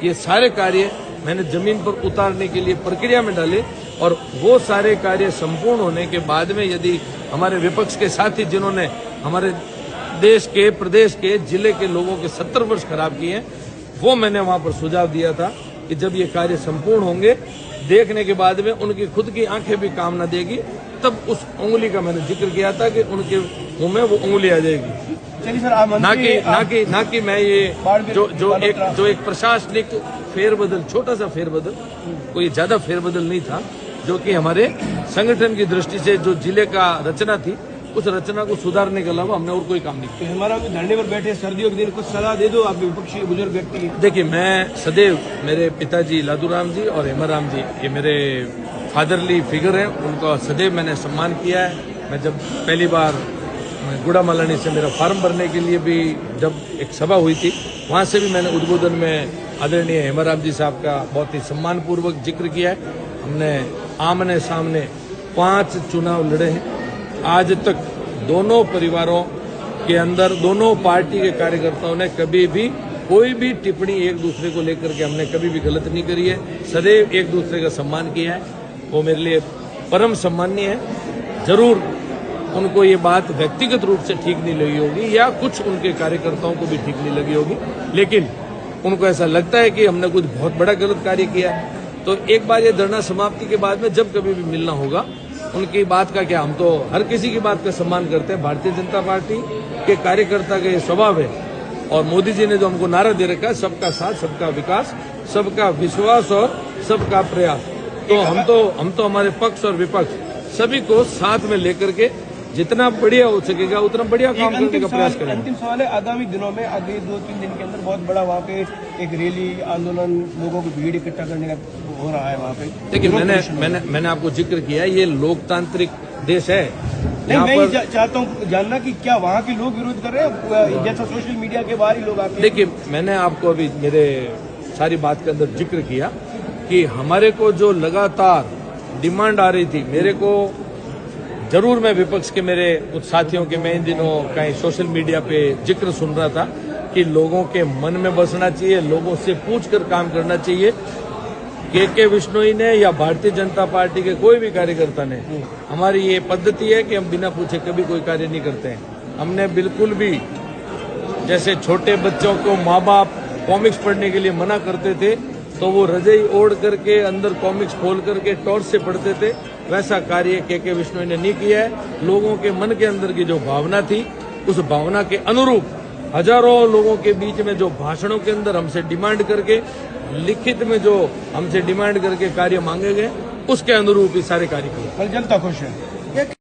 ये सारे कार्य मैंने जमीन पर उतारने के लिए प्रक्रिया में डाले और वो सारे कार्य संपूर्ण होने के बाद में यदि हमारे विपक्ष के साथी जिन्होंने हमारे देश के, प्रदेश के, जिले के लोगों के 70 वर्ष खराब किए हैं, वो मैंने वहां पर सुझाव दिया था कि जब ये कार्य संपूर्ण होंगे, देखने के बाद में उनकी खुद की आंखें भी काम न देगी, तब उस उंगली का मैंने जिक्र किया था कि उनके मुंह में वो उंगली आ जाएगी। चलिए सर, आप ना कि मैं ये जो एक प्रशासनिक फेरबदल, छोटा सा फेरबदल, कोई ज्यादा फेरबदल नहीं था, जो कि हमारे संगठन की दृष्टि से जो जिले का रचना थी, उस रचना को सुधारने के अलावा हमने और कोई काम नहीं किया। तो हमारा धरने पर बैठे सर्दियों के दिन कुछ सलाह दे दो, आप विपक्षी बुजुर्ग व्यक्ति। देखिए, मैं सदैव, मेरे पिताजी लादूराम जी और हेमाराम जी, ये मेरे फादरली फिगर हैं, उनका सदैव मैंने सम्मान किया है। मैं जब पहली बार गुड़ामालानी से मेरा फॉर्म भरने के लिए भी जब एक सभा हुई थी, वहां से भी मैंने उद्बोधन में आदरणीय हेमाराम जी साहब का बहुत ही सम्मानपूर्वक जिक्र किया है। हमने आमने सामने 5 चुनाव लड़े हैं। आज तक दोनों परिवारों के अंदर, दोनों पार्टी के कार्यकर्ताओं ने कभी भी कोई भी टिप्पणी एक दूसरे को लेकर के हमने कभी भी गलत नहीं करी है। सदैव एक दूसरे का सम्मान किया है, वो मेरे लिए परम सम्माननीय है। जरूर उनको ये बात व्यक्तिगत रूप से ठीक नहीं लगी होगी या कुछ उनके कार्यकर्ताओं को भी ठीक नहीं लगी होगी, लेकिन उनको ऐसा लगता है कि हमने कुछ बहुत बड़ा गलत कार्य किया है। तो एक बार ये धरना समाप्ति के बाद में जब कभी भी मिलना होगा, उनकी बात का क्या, हम तो हर किसी की बात का सम्मान करते हैं। भारतीय जनता पार्टी के कार्यकर्ता का ये स्वभाव है और मोदी जी ने जो हमको नारा दे रखा है, सबका साथ, सबका विकास, सबका विश्वास और सबका प्रयास, तो हम तो हमारे पक्ष और विपक्ष सभी को साथ में लेकर के जितना बढ़िया हो सकेगा उतना बढ़िया काम करने का प्रयास करेंगे। अंतिम सवाल है, आगामी दिनों में अगले 2-3 दिन के अंदर बहुत बड़ा वहाँ पे एक रैली, आंदोलन, लोगों की भीड़ इकट्ठा करने का हो रहा है वहाँ पे। देखिए, मैंने आपको जिक्र किया, ये लोकतांत्रिक देश है। नहीं, मैं चाहता हूँ जानना कि क्या वहाँ के लोग विरोध कर रहे हैं, जैसा सोशल मीडिया के बाहर ही लोग आते हैं। देखिए, मैंने आपको अभी मेरे सारी बात के अंदर जिक्र किया कि हमारे को जो लगातार डिमांड आ रही थी, मेरे को जरूर, मैं विपक्ष के मेरे कुछ साथियों के मैं इन दिनों कहीं सोशल मीडिया पे जिक्र सुन रहा था कि लोगों के मन में बसना चाहिए, लोगों से पूछकर काम करना चाहिए। के विश्नोई ने या भारतीय जनता पार्टी के कोई भी कार्यकर्ता ने, हमारी ये पद्धति है कि हम बिना पूछे कभी कोई कार्य नहीं करते हैं। हमने बिल्कुल भी, जैसे छोटे बच्चों को माँ बाप कॉमिक्स पढ़ने के लिए मना करते थे तो वो रजाई ओढ़ करके अंदर कॉमिक्स खोल करके टॉर्च से पढ़ते थे, वैसा कार्य के विश्नोई ने नहीं किया है। लोगों के मन के अंदर की जो भावना थी, उस भावना के अनुरूप हजारों लोगों के बीच में जो भाषणों के अंदर हमसे डिमांड करके, लिखित में जो हमसे डिमांड करके कार्य मांगे गए, उसके अनुरूप ही सारे कार्य किए। कल जनता खुश है।